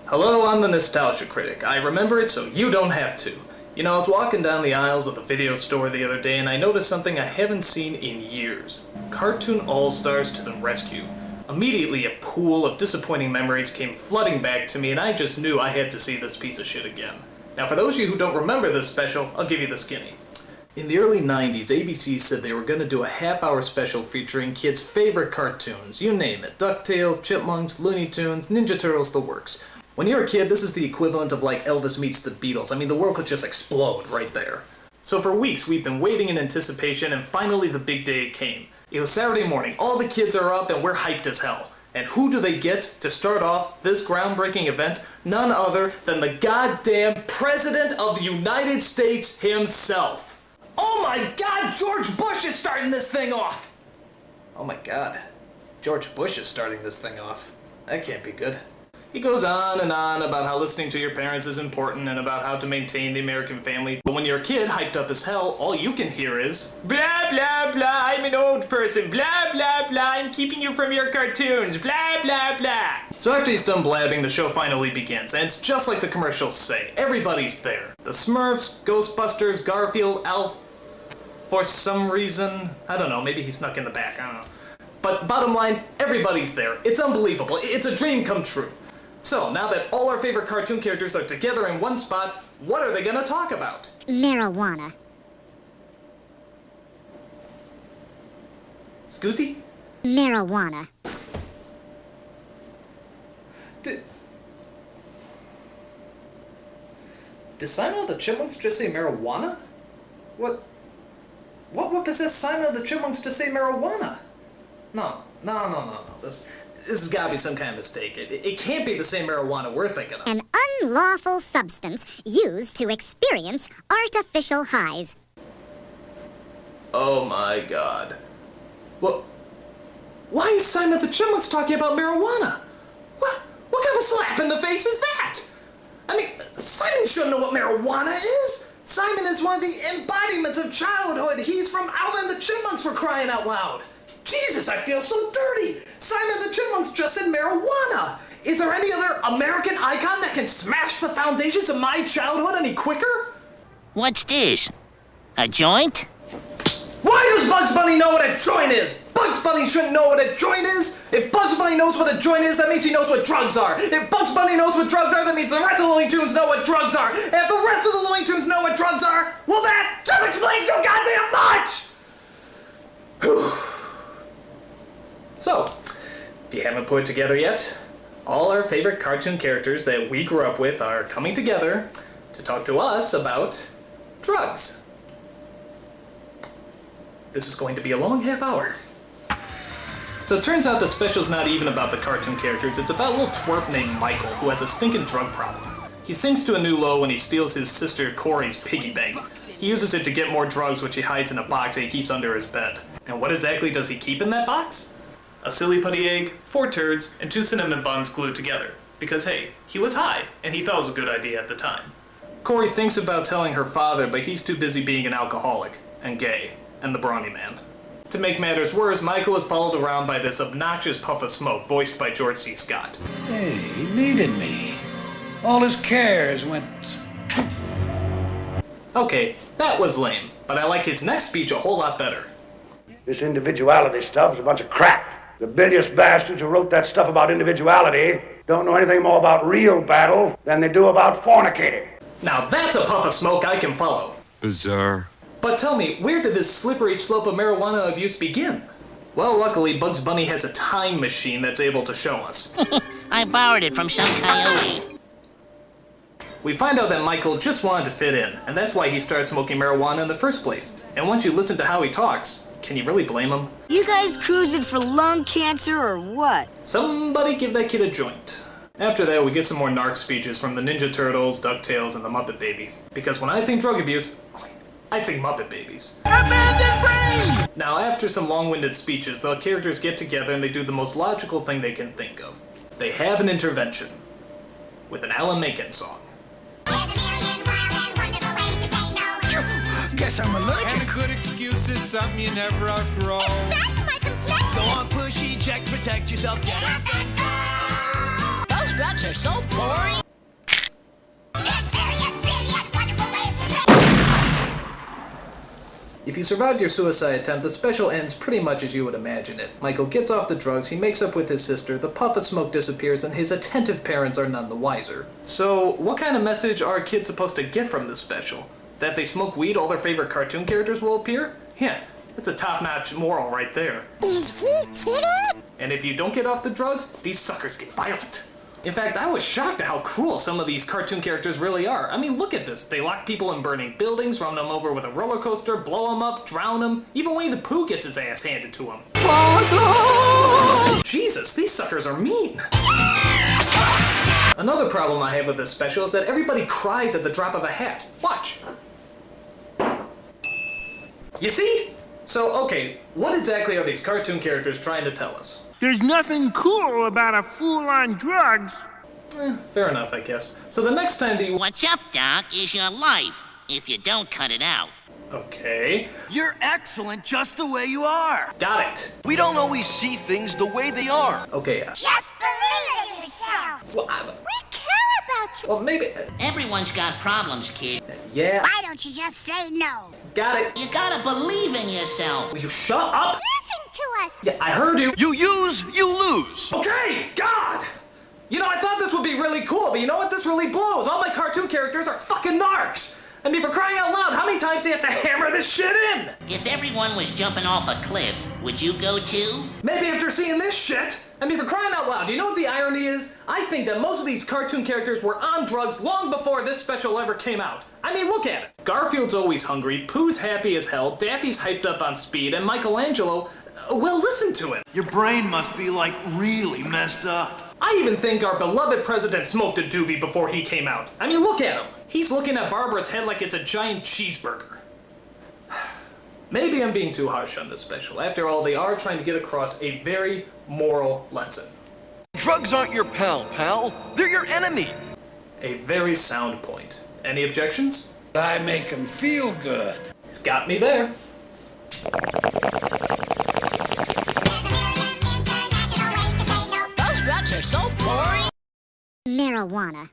Hello, I'm the Nostalgia Critic. I remember it so you don't have to. You know, I was walking down the aisles of the video store the other day and I noticed something I haven't seen in years. Cartoon All-Stars to the rescue. Immediately a pool of disappointing memories came flooding back to me and I just knew I had to see this piece of shit again. Now for those of you who don't remember this special, I'll give you the skinny. In the early 90s, ABC said they were going to do a half-hour special featuring kids' favorite cartoons. You name it. DuckTales, Chipmunks, Looney Tunes, Ninja Turtles, the works. When you're a kid, this is the equivalent of like Elvis meets the Beatles. I mean, the world could just explode right there. So for weeks, we've been waiting in anticipation, and finally the big day came. It was Saturday morning, all the kids are up, and we're hyped as hell. And who do they get to start off this groundbreaking event? None other than the goddamn President of the United States himself. Oh my God, George Bush is starting this thing off! Oh my God, George Bush is starting this thing off. That can't be good. He goes on and on about how listening to your parents is important and about how to maintain the American family. But when you're a kid, hyped up as hell, all you can hear is blah blah blah, I'm an old person, blah blah blah, I'm keeping you from your cartoons, blah blah blah. So after he's done blabbing, the show finally begins, and it's just like the commercials say. Everybody's there. The Smurfs, Ghostbusters, Garfield, Alf, for some reason. I don't know, maybe he snuck in the back, I don't know. But bottom line, everybody's there. It's unbelievable. It's a dream come true. So, now that all our favorite cartoon characters are together in one spot, what are they gonna talk about? Marijuana. Scoozy? Marijuana. Did Simon of the Chipmunks just say marijuana? What possessed Simon of the Chipmunks to say marijuana? No. This has gotta be some kind of mistake. It can't be the same marijuana we're thinking of. An unlawful substance used to experience artificial highs. Oh my God. Why is Simon of the Chipmunks talking about marijuana? What kind of slap in the face is that? I mean, Simon shouldn't know what marijuana is. Simon is one of the embodiments of childhood. He's from Alvin the Chipmunks, for crying out loud. Jesus, I feel so dirty! Simon the Chipmunks just said marijuana! Is there any other American icon that can smash the foundations of my childhood any quicker? What's this? A joint? Why does Bugs Bunny know what a joint is? Bugs Bunny shouldn't know what a joint is! If Bugs Bunny knows what a joint is, that means he knows what drugs are! If Bugs Bunny knows what drugs are, that means the rest of the Looney Tunes know what drugs are! And if the rest of the Looney Tunes know what drugs are, well that just explains so goddamn much! So, if you haven't put it together yet, all our favorite cartoon characters that we grew up with are coming together to talk to us about drugs. This is going to be a long half hour. So it turns out the special's not even about the cartoon characters, it's about a little twerp named Michael who has a stinking drug problem. He sinks to a new low when he steals his sister Corey's piggy bank. He uses it to get more drugs, which he hides in a box that he keeps under his bed. And what exactly does he keep in that box? A silly putty egg, 4 turds, and 2 cinnamon buns glued together. Because hey, he was high, and he thought it was a good idea at the time. Corey thinks about telling her father, but he's too busy being an alcoholic, and gay, and the brawny man. To make matters worse, Michael is followed around by this obnoxious puff of smoke, voiced by George C. Scott. Hey, he needed me. All his cares went... Okay, that was lame, but I like his next speech a whole lot better. This individuality stuff is a bunch of crap. The bilious bastards who wrote that stuff about individuality don't know anything more about real battle than they do about fornicating. Now that's a puff of smoke I can follow. Bizarre. But tell me, where did this slippery slope of marijuana abuse begin? Well, luckily, Bugs Bunny has a time machine that's able to show us. I borrowed it from some coyote. We find out that Michael just wanted to fit in, and that's why he started smoking marijuana in the first place. And once you listen to how he talks, can you really blame him? You guys cruising for lung cancer or what? Somebody give that kid a joint. After that, we get some more narc speeches from the Ninja Turtles, DuckTales, and the Muppet Babies. Because when I think drug abuse, I think Muppet Babies. Now, after some long-winded speeches, the characters get together and they do the most logical thing they can think of. They have an intervention. With an Alan Menken song. Guess I'm allergic. And good excuse is something you never outgrow. That's my complexion! Go on, push, eject, protect yourself, get up and go! Those drugs are so boring! If you survived your suicide attempt, the special ends pretty much as you would imagine it. Michael gets off the drugs, he makes up with his sister, the puff of smoke disappears, and his attentive parents are none the wiser. So, what kind of message are kids supposed to get from this special? That if they smoke weed, all their favorite cartoon characters will appear? Yeah, that's a top-notch moral right there. Is he kidding? And if you don't get off the drugs, these suckers get violent. In fact, I was shocked at how cruel some of these cartoon characters really are. I mean, look at this. They lock people in burning buildings, run them over with a roller coaster, blow them up, drown them. Even Winnie the Pooh gets his ass handed to him. Jesus, these suckers are mean. Another problem I have with this special is that everybody cries at the drop of a hat. Watch. You see? So, okay, what exactly are these cartoon characters trying to tell us? There's nothing cool about a fool on drugs. Fair enough, I guess. So the next time the... What's up, Doc, is your life, if you don't cut it out. Okay. You're excellent just the way you are. Got it. We don't always see things the way they are. Okay. Just believe in yourself. Well, We care about you. well, maybe... Everyone's got problems, kid. yeah. Why don't you just say no? Got it. You gotta believe in yourself. Will you shut up? Listen to us. Yeah, I heard you. You use, you lose. Okay, God! You know, I thought this would be really cool, but you know what? This really blows. All my cartoon characters are fucking narcs. I mean, for crying out loud, how many times do you have to hammer this shit in? If everyone was jumping off a cliff, would you go too? Maybe after seeing this shit. I mean, for crying out loud, do you know what the irony is? I think that most of these cartoon characters were on drugs long before this special ever came out. I mean, look at it. Garfield's always hungry, Pooh's happy as hell, Daffy's hyped up on speed, and Michelangelo, well, listen to him. Your brain must be like really messed up. I even think our beloved president smoked a doobie before he came out. I mean, look at him. He's looking at Barbara's head like it's a giant cheeseburger. Maybe I'm being too harsh on this special. After all, they are trying to get across a very moral lesson. Drugs aren't your pal. They're your enemy. A very sound point. Any objections? I make him feel good. He's got me there. Those drugs are so boring. Marijuana.